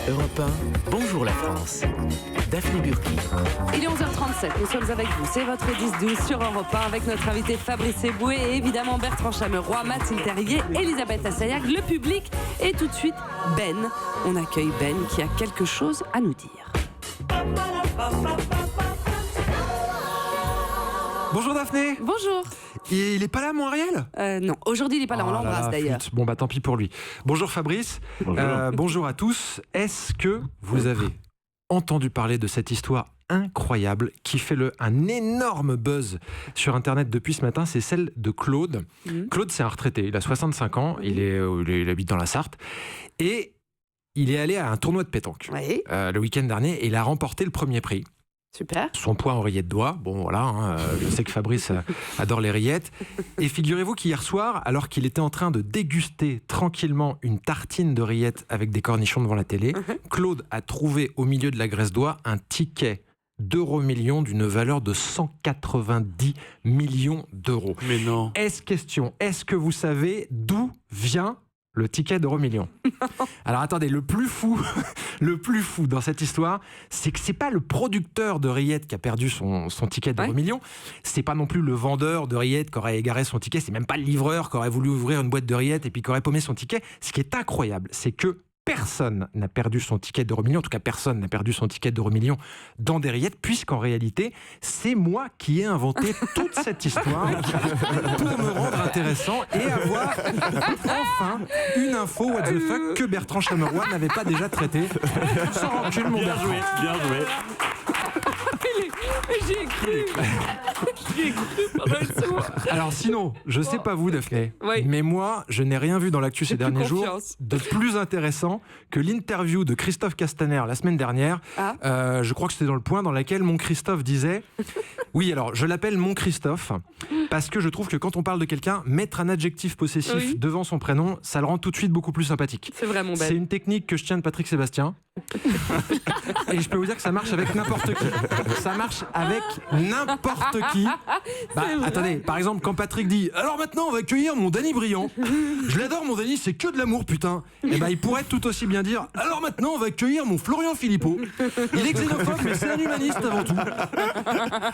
Europe 1, bonjour la France. Daphné Burki. Il est 11h37, nous sommes avec vous. C'est votre 10-12 sur Europe 1 avec notre invité Fabrice Eboué et évidemment Bertrand Chameroy, Mathilde Terrier, Elisabeth Assayag, le public et tout de suite Ben. On accueille Ben qui a quelque chose à nous dire. Bonjour Daphné. Bonjour. Il est pas là, mon Ariel? Non, aujourd'hui il n'est pas là, on l'embrasse d'ailleurs. Flûte. Bon bah tant pis pour lui. Bonjour Fabrice. Bonjour. Bonjour à tous. Est-ce que vous avez entendu parler de cette histoire incroyable qui fait un énorme buzz sur Internet depuis ce matin? C'est celle de Claude. Claude, c'est un retraité. Il a 65 ans. Il habite dans la Sarthe. Et il est allé à un tournoi de pétanque le week-end dernier et il a remporté le premier prix. Super. Son poids en rillettes de doigts. Bon, voilà, je sais que Fabrice adore les rillettes. Et figurez-vous qu'hier soir, alors qu'il était en train de déguster tranquillement une tartine de rillettes avec des cornichons devant la télé, Claude a trouvé au milieu de la graisse d'oie un ticket d'euro million d'une valeur de 190 millions d'euros. Mais non. Est-ce que vous savez d'où vient le ticket d'euro million? Alors attendez, le plus fou dans cette histoire, c'est que c'est pas le producteur de rillettes qui a perdu son ticket d'euro million, c'est pas non plus le vendeur de rillettes qui aurait égaré son ticket, c'est même pas le livreur qui aurait voulu ouvrir une boîte de rillettes et puis qui aurait paumé son ticket. Ce qui est incroyable, c'est que personne n'a perdu son ticket d'euro million, en tout cas personne n'a perdu son ticket d'euro million dans des rillettes, puisqu'en réalité, c'est moi qui ai inventé toute cette histoire pour me rendre intéressant et avoir enfin une info what the fuck que Bertrand Chameroy n'avait pas déjà traité. Sans rancune, mon Bertrand. Bien joué. J'y ai cru pendant une seconde. Alors sinon, je sais pas vous Daphné, mais moi je n'ai rien vu dans l'actu ces derniers jours de plus intéressant que l'interview de Christophe Castaner la semaine dernière. Je crois que c'était dans Le Point, dans laquelle mon Christophe disait oui, alors je l'appelle mon Christophe parce que je trouve que quand on parle de quelqu'un, mettre un adjectif possessif devant son prénom, ça le rend tout de suite beaucoup plus sympathique. C'est vrai, mon Ben. C'est une technique que je tiens de Patrick Sébastien. Et je peux vous dire que ça marche avec n'importe qui. Ça marche avec n'importe qui. Attendez, par exemple, quand Patrick dit « Alors maintenant, on va accueillir mon Danny Briand. Je l'adore, mon Danny, c'est que de l'amour, putain. » Et il pourrait tout aussi bien dire « Alors maintenant, on va accueillir mon Florian Philippot. Il est xénophobe, mais c'est un humaniste avant tout. »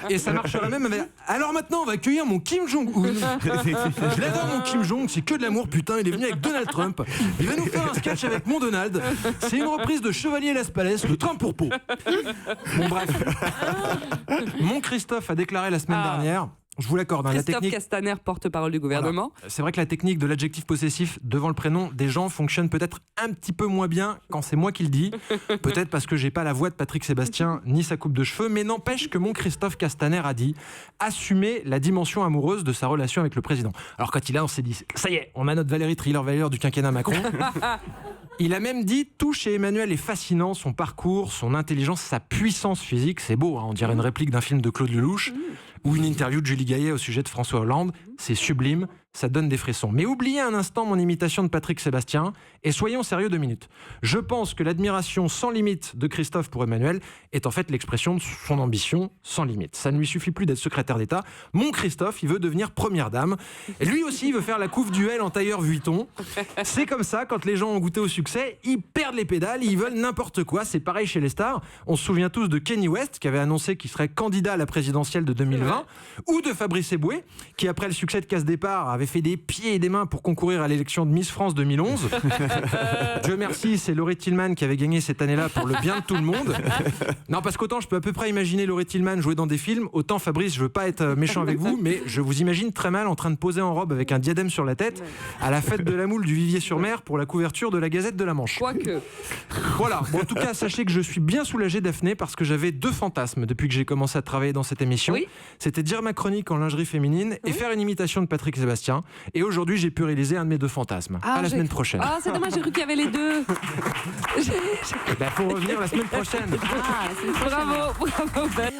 Et ça marcherait même avec « Alors maintenant, on va accueillir mon Kim Jong-un. Je l'adore, mon Kim Jong, c'est que de l'amour, putain. Il est venu avec Donald Trump. Il va nous faire un sketch avec mon Donald. C'est une reprise de Chevalier Las Palais, le Trump pour peau. » Bon bref. Mon Christophe a déclaré la semaine dernière, je vous l'accorde, la Christophe technique... Castaner, porte-parole du gouvernement. Voilà. C'est vrai que la technique de l'adjectif possessif devant le prénom des gens fonctionne peut-être un petit peu moins bien quand c'est moi qui le dis. Peut-être parce que j'ai pas la voix de Patrick Sébastien ni sa coupe de cheveux, mais n'empêche que mon Christophe Castaner a dit assumer la dimension amoureuse de sa relation avec le président. Alors quand on s'est dit, ça y est, on a notre Valérie Trierweiler du quinquennat Macron. Il a même dit, tout chez Emmanuel est fascinant, son parcours, son intelligence, sa puissance physique. C'est beau, on dirait une réplique d'un film de Claude Lelouch ou une interview de Julie Gaillet au sujet de François Hollande. C'est sublime, ça donne des frissons. Mais oubliez un instant mon imitation de Patrick Sébastien et soyons sérieux 2 minutes. Je pense que l'admiration sans limite de Christophe pour Emmanuel est en fait l'expression de son ambition sans limite. Ça ne lui suffit plus d'être secrétaire d'État. Mon Christophe, il veut devenir première dame. Et lui aussi, il veut faire la couve duel en tailleur Vuitton. C'est comme ça, quand les gens ont goûté au succès, ils perdent les pédales, ils veulent n'importe quoi. C'est pareil chez les stars. On se souvient tous de Kanye West, qui avait annoncé qu'il serait candidat à la présidentielle de 2020, ou de Fabrice Eboué, qui après le succès de Casse Départ avait fait des pieds et des mains pour concourir à l'élection de Miss France 2011. Dieu merci, c'est Laurie Tillman qui avait gagné cette année-là pour le bien de tout le monde. Non, parce qu'autant je peux à peu près imaginer Laurie Tillman jouer dans des films, autant Fabrice, je veux pas être méchant avec vous, mais je vous imagine très mal en train de poser en robe avec un diadème sur la tête à la fête de la moule du Vivier-sur-Mer pour la couverture de la Gazette de la Manche. Quoique. Voilà, bon, en tout cas, sachez que je suis bien soulagé, Daphné, parce que j'avais 2 fantasmes depuis que j'ai commencé à travailler dans cette émission. C'était dire ma chronique en lingerie féminine et faire une imitation de Patrick Sébastien. Et aujourd'hui, j'ai pu réaliser un de mes 2 fantasmes. À la semaine prochaine. Ah, c'est dommage, j'ai cru qu'il y avait les deux. Faut revenir la semaine prochaine. Bravo Ben.